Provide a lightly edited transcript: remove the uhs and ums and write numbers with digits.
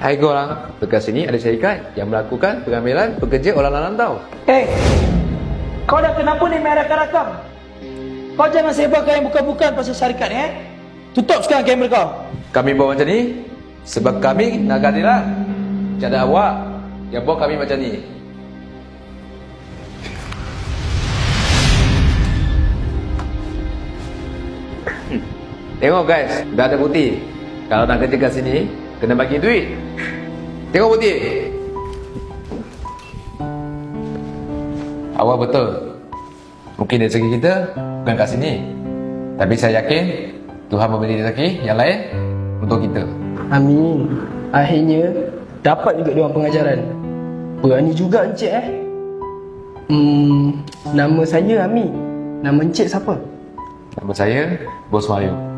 Hai korang, dekat sini ada syarikat yang melakukan pengambilan pekerja orang rantau. Kau dah kenapa ni main rakam-rakam? Kau jangan sebarkan yang bukan-bukan pasal syarikat ni Tutup sekarang kamera kau. Kami buat macam ni sebab kami nak keadilan. Macam awak yang buat kami macam ni. Tengok guys, dah ada bukti. Kalau nak kerja kat sini, kena bagi duit. Tengok bukti. Awak betul. Mungkin dari segi kita bukan kat sini, tapi saya yakin Tuhan memberi rezeki yang lain untuk kita. Amin. Akhirnya dapat juga diorang pengajaran. Berani juga Encik Nama saya Ami. Nama Encik siapa? Nama saya Bos Mayu.